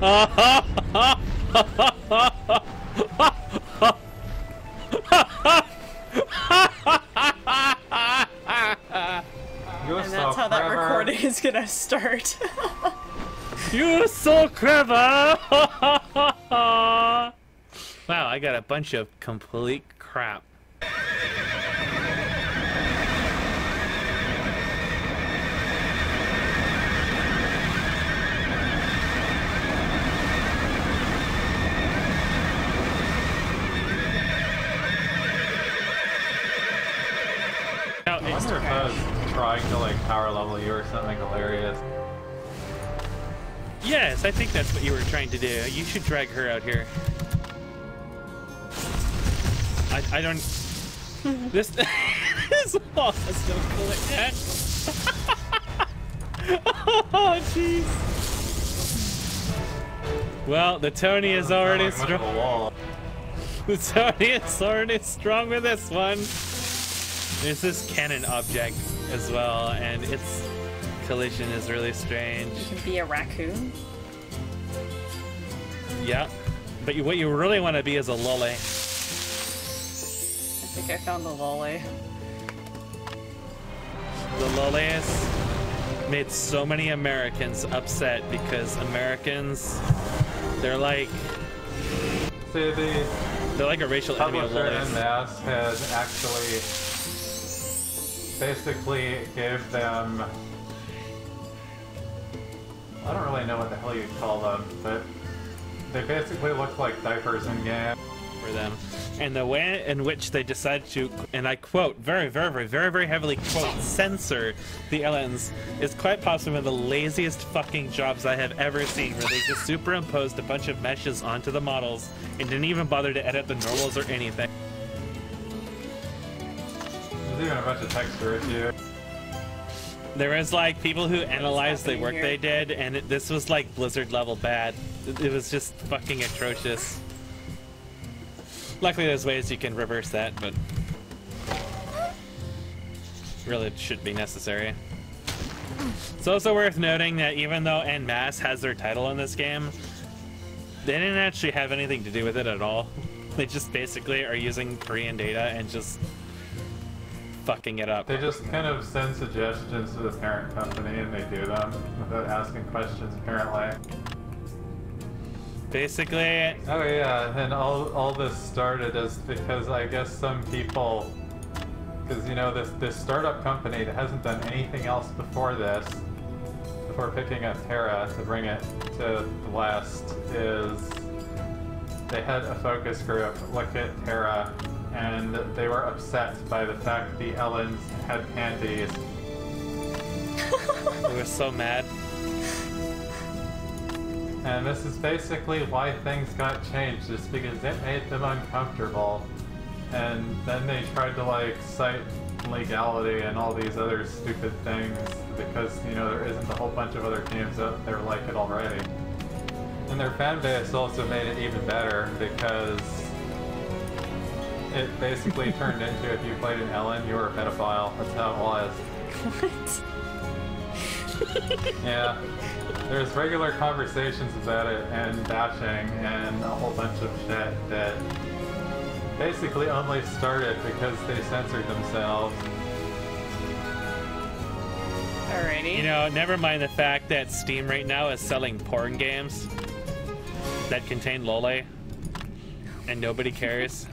And that's how that recording is gonna start. You're so clever! Wow, I got a bunch of complete crap. I wonder if I was trying to like power level you or something hilarious. Yes, I think that's what you were trying to do. You should drag her out here. I don't... This... This wall has no click. Oh, jeez. Well, the Tony is already strong. The Tony is already strong with this one. There's this cannon object as well, and its collision is really strange. You can be a raccoon. Yeah, but what you really want to be is a Loli. I think I found the Loli. The Lolis made so many Americans upset because Americans, they're like... See, they're like a racial enemy of publisher Lolis. en masse has actually basically gave them... I don't really know what the hell you'd call them, but they basically look like diapers in game. For them. And the way in which they decide to, and I quote, very heavily quote, censor the aliens is quite possibly one of the laziest fucking jobs I have ever seen, where they just superimposed a bunch of meshes onto the models and didn't even bother to edit the normals or anything. There's even a bunch of texture issues. There was like people who analyzed the work they did, and this was like Blizzard level bad. It was just fucking atrocious. Luckily there's ways you can reverse that, but really it shouldn't be necessary. It's also worth noting that even though En Masse has their title in this game, they didn't actually have anything to do with it at all. They just basically are using Korean data and just fucking it up. They just kind of send suggestions to the parent company and they do them without asking questions, apparently. Basically... Oh yeah, and all this started is because I guess some people... Because, you know, this startup company that hasn't done anything else before this, before picking up Tera to bring it to the West, is they had a focus group look at Tera, and they were upset by the fact the Ellens had panties. They were so mad. And this is basically why things got changed, just because it made them uncomfortable. And then they tried to like cite legality and all these other stupid things because, you know, there isn't a whole bunch of other games out there like it already. And their fan base also made it even better because it basically turned into if you played an Ellen, you were a pedophile. That's how it was. What? Yeah. There's regular conversations about it and bashing and a whole bunch of shit that basically only started because they censored themselves. Alrighty. You know, never mind the fact that Steam right now is selling porn games that contain Loli, and nobody cares.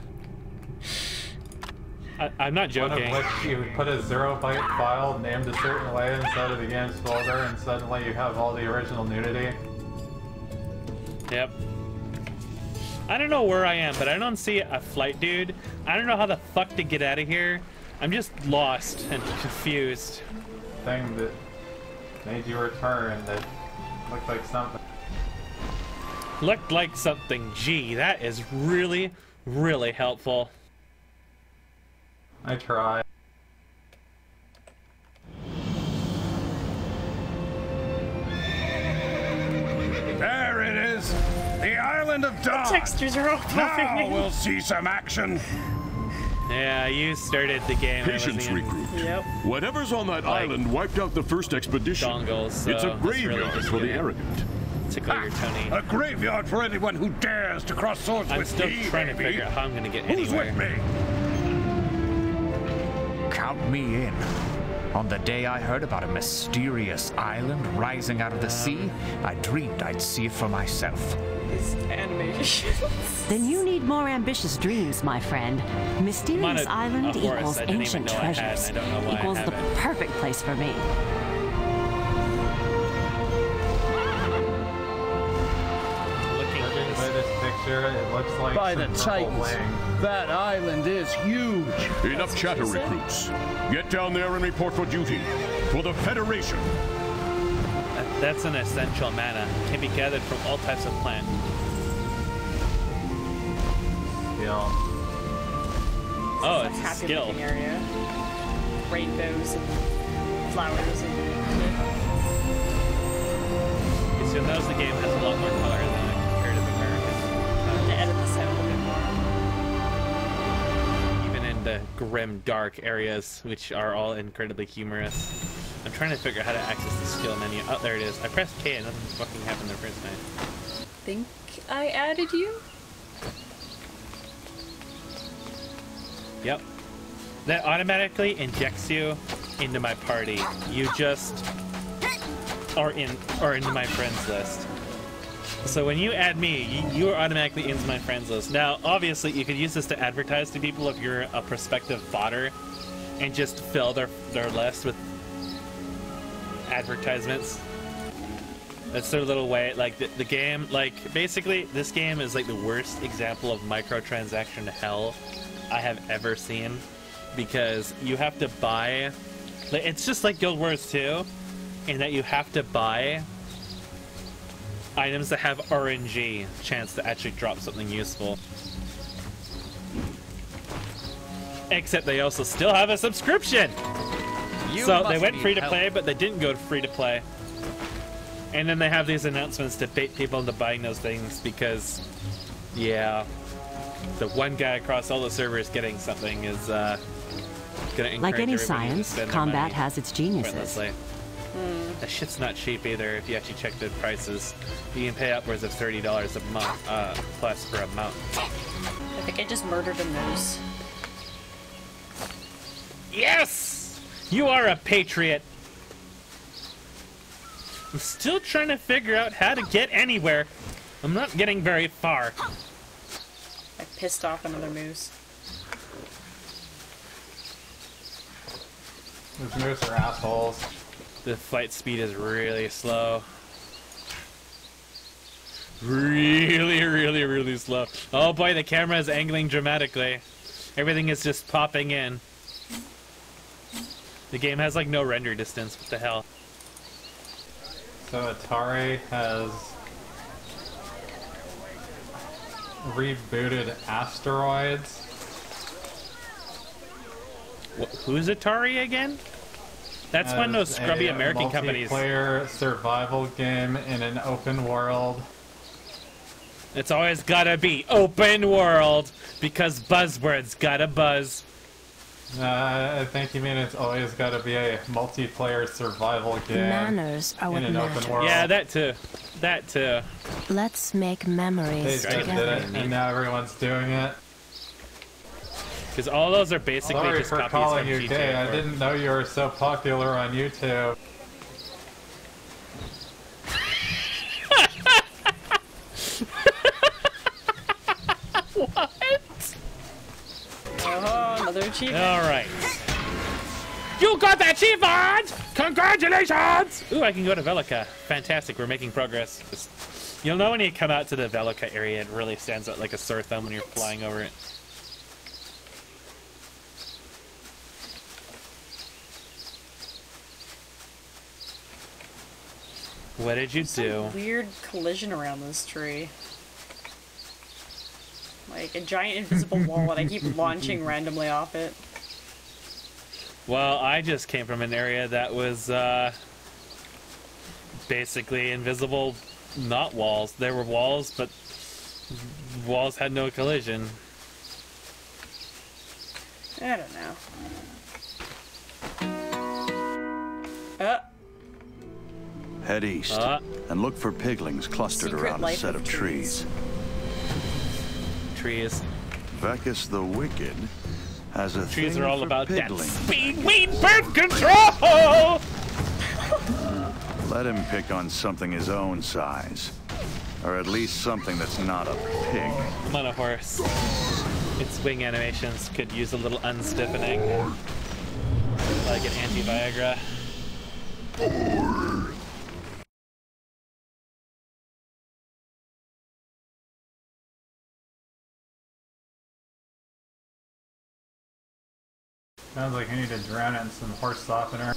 I'm not joking. One of which you put a 0-byte file named a certain way inside of the game's folder, and suddenly you have all the original nudity. Yep. I don't know where I am, but I don't see a flight dude. I don't know how the fuck to get out of here. I'm just lost and confused. Thing that made you return that looked like something. Looked like something. Gee, that is really, really helpful. I try. There it is! The island of Dawn! Textures are all popping Now in. we'll see some action! Yeah, you started the game. Patience regroup. Yep. Whatever's on that island wiped out the first expedition. Dongles, so it's a that's really graveyard just for the good. arrogant. tickle your Tony. A graveyard for anyone who dares to cross swords I'm with still me, trying to baby. figure out how I'm gonna get Who's anywhere. with me? Count me in. On the day I heard about a mysterious island rising out of the sea, I dreamed I'd see it for myself. These animations. Then you need more ambitious dreams, my friend. Mysterious Island a horse equals I didn't even ancient know I had, treasures. and I don't know why I Equals the haven't. perfect place for me. Judging by this picture, it looks like By the some purple Titans, wing. that island is huge. Enough chatter, recruits. Get down there and report for duty. For the Federation. That's an essential mana. Can be gathered from all types of plant. Skill. Oh, a it's a happy skill. looking area. Rainbows and flowers and So you'll notice the game has a lot more color than a comparative American. to edit this out a little bit more. Even in the grim, dark areas, which are all incredibly humorous. I'm trying to figure out how to access the skill menu. Oh, there it is. I pressed K and nothing fucking happened the first time. Think I added you? Yep. That automatically injects you into my party. You just are into my friends list. So when you add me, you are automatically into my friends list. Now, obviously, you could use this to advertise to people if you're a prospective fodder and just fill their list with advertisements. That's their little way. Like the game, like basically, this game is like the worst example of microtransaction hell I have ever seen, because you have to buy. Like, it's just like Guild Wars 2, in that you have to buy items that have RNG chance to actually drop something useful. Except they also still have a subscription. So they went free to play, but they didn't go free to play. And then they have these announcements to bait people into buying those things because, yeah, the one guy across all the servers getting something is gonna encourage Like any everybody to science, spend their combat money has its geniuses. friendlessly. That shit's not cheap either. If you actually check the prices, you can pay upwards of $30 a month plus for a month. I think I just murdered a moose. Yes! You are a patriot! I'm still trying to figure out how to get anywhere. I'm not getting very far. I pissed off another moose. Those moose are assholes. The flight speed is really slow. Really, really, really slow. Oh boy, the camera is angling dramatically. Everything is just popping in. The game has like no render distance. What the hell? So Atari has rebooted Asteroids. Who's Atari again? That's one of those scrubby American companies. Multiplayer survival game in an open world. It's always gotta be open world because buzzwords gotta buzz. I think you mean it's always got to be a multiplayer survival game Manners are what in an open matter. world. Yeah, that too. That too. Let's make They memories just did together. it, and now everyone's doing it. Because all those are basically Sorry just for copies calling from you GTA gay. I 4. didn't know you were so popular on YouTube. What? Oh, another achievement. Alright. You got the achievement! Congratulations! Ooh, I can go to Velica. Fantastic, we're making progress. You'll know when you come out to the Velica area, it really stands out like a sore thumb when you're flying over it. What did you do? Weird collision around this tree. Like a giant invisible wall and I keep launching randomly off it. Well, I just came from an area that was basically invisible, not walls. There were walls, but walls had no collision. I don't know. Head east and look for piglings clustered Secret around a life set of of trees. Trees. Vecus the Wicked has a Trees thing are all for about that piglings. speed, weed, birth control! Let him pick on something his own size. Or at least something that's not a pig. I'm on a horse. Its wing animations could use a little unstiffening. Like an anti-Viagra. Sounds like you need to drown it in some horse softener.